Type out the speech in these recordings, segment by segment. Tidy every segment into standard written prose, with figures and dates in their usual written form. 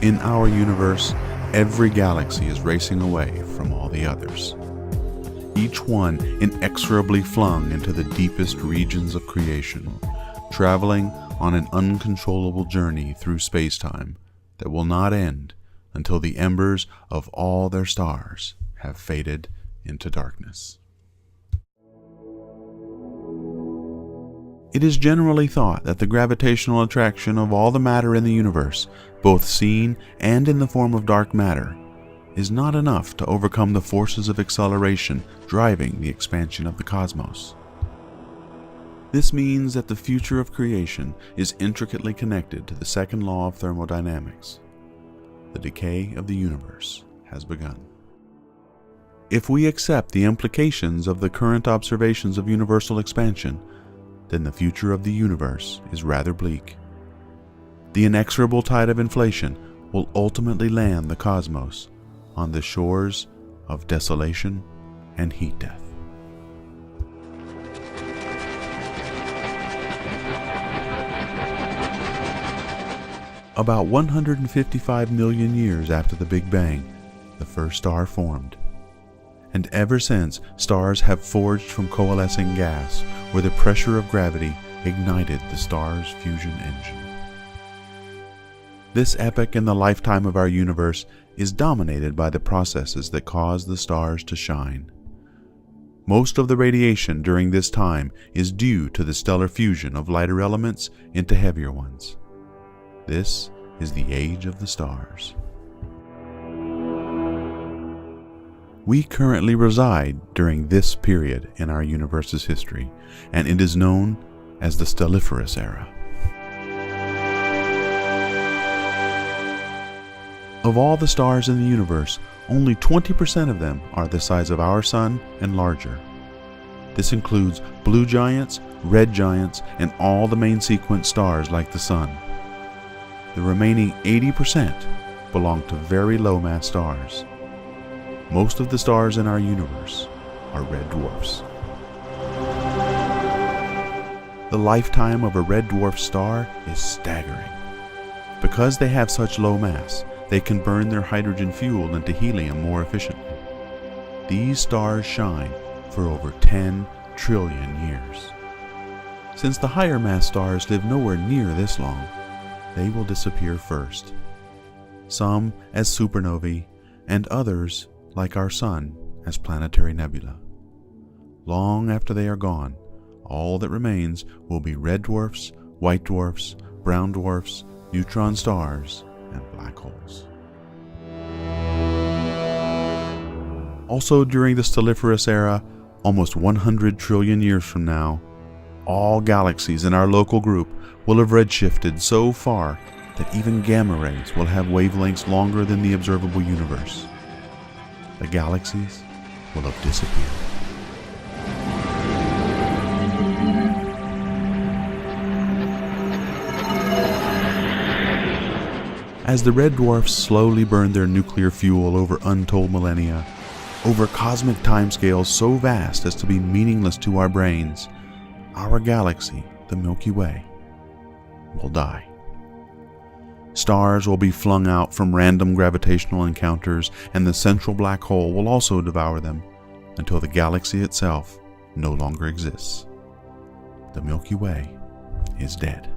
In our universe, every galaxy is racing away from all the others. Each one inexorably flung into the deepest regions of creation, traveling on an uncontrollable journey through space-time that will not end until the embers of all their stars have faded into darkness. It is generally thought that the gravitational attraction of all the matter in the universe, both seen and in the form of dark matter, is not enough to overcome the forces of acceleration driving the expansion of the cosmos. This means that the future of creation is intricately connected to the second law of thermodynamics. The decay of the universe has begun. If we accept the implications of the current observations of universal expansion, then the future of the universe is rather bleak. The inexorable tide of inflation will ultimately land the cosmos on the shores of desolation and heat death. About 155 million years after the Big Bang, the first star formed. And ever since, stars have forged from coalescing gas, where the pressure of gravity ignited the star's fusion engine. This epoch in the lifetime of our universe is dominated by the processes that cause the stars to shine. Most of the radiation during this time is due to the stellar fusion of lighter elements into heavier ones. This is the age of the stars. We currently reside during this period in our universe's history, and it is known as the Stelliferous Era. Of all the stars in the universe, only 20% of them are the size of our sun and larger. This includes blue giants, red giants, and all the main sequence stars like the sun. The remaining 80% belong to very low-mass stars. Most of the stars in our universe are red dwarfs. The lifetime of a red dwarf star is staggering. Because they have such low mass, they can burn their hydrogen fuel into helium more efficiently. These stars shine for over 10 trillion years. Since the higher mass stars live nowhere near this long, they will disappear first. Some as supernovae, and others, like our sun, as planetary nebula. Long after they are gone, all that remains will be red dwarfs, white dwarfs, brown dwarfs, neutron stars, and black holes. Also during the Stelliferous Era, almost 100 trillion years from now, all galaxies in our local group will have redshifted so far that even gamma rays will have wavelengths longer than the observable universe. The galaxies will have disappeared. As the red dwarfs slowly burn their nuclear fuel over untold millennia, over cosmic timescales so vast as to be meaningless to our brains, our galaxy, the Milky Way, will die. Stars will be flung out from random gravitational encounters, and the central black hole will also devour them until the galaxy itself no longer exists. The Milky Way is dead.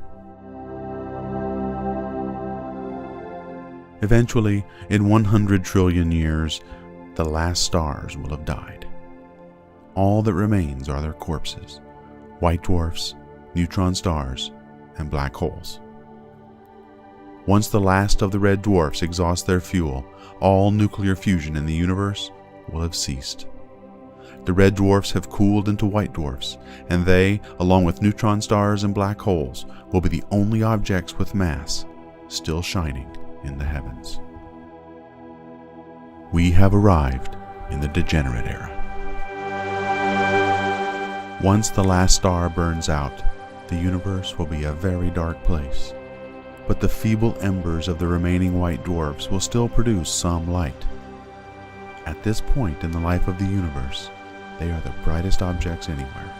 Eventually, in 100 trillion years, the last stars will have died. All that remains are their corpses, white dwarfs, neutron stars, and black holes. Once the last of the red dwarfs exhaust their fuel, all nuclear fusion in the universe will have ceased. The red dwarfs have cooled into white dwarfs, and they, along with neutron stars and black holes, will be the only objects with mass still shining in the heavens. We have arrived in the degenerate era. Once the last star burns out, the universe will be a very dark place. But the feeble embers of the remaining white dwarfs will still produce some light. At this point in the life of the universe, they are the brightest objects anywhere.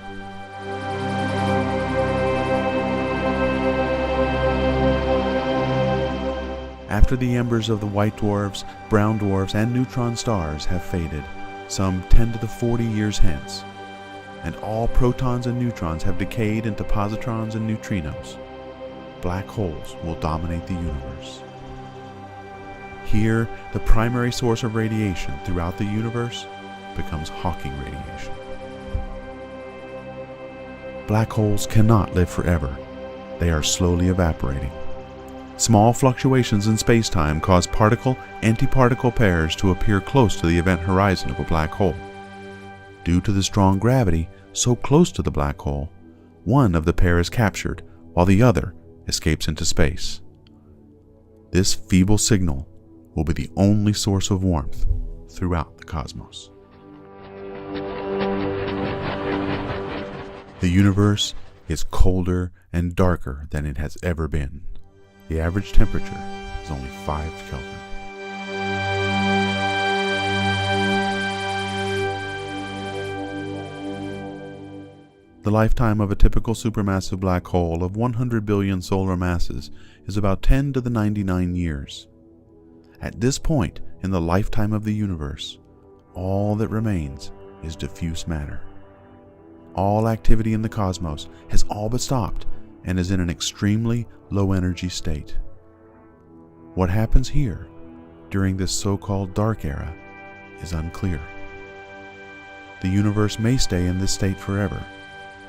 After the embers of the white dwarfs, brown dwarfs, and neutron stars have faded, some 10 to the 40 years hence, and all protons and neutrons have decayed into positrons and neutrinos, black holes will dominate the universe. Here, the primary source of radiation throughout the universe becomes Hawking radiation. Black holes cannot live forever. They are slowly evaporating. Small fluctuations in space-time cause particle-antiparticle pairs to appear close to the event horizon of a black hole. Due to the strong gravity so close to the black hole, one of the pair is captured while the other escapes into space. This feeble signal will be the only source of warmth throughout the cosmos. The universe is colder and darker than it has ever been. The average temperature is only 5 Kelvin. The lifetime of a typical supermassive black hole of 100 billion solar masses is about 10 to the 99 years. At this point in the lifetime of the universe, all that remains is diffuse matter. All activity in the cosmos has all but stopped and is in an extremely low energy state. What happens here during this so-called dark era is unclear. The universe may stay in this state forever,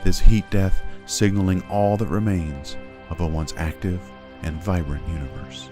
this heat death signaling all that remains of a once active and vibrant universe.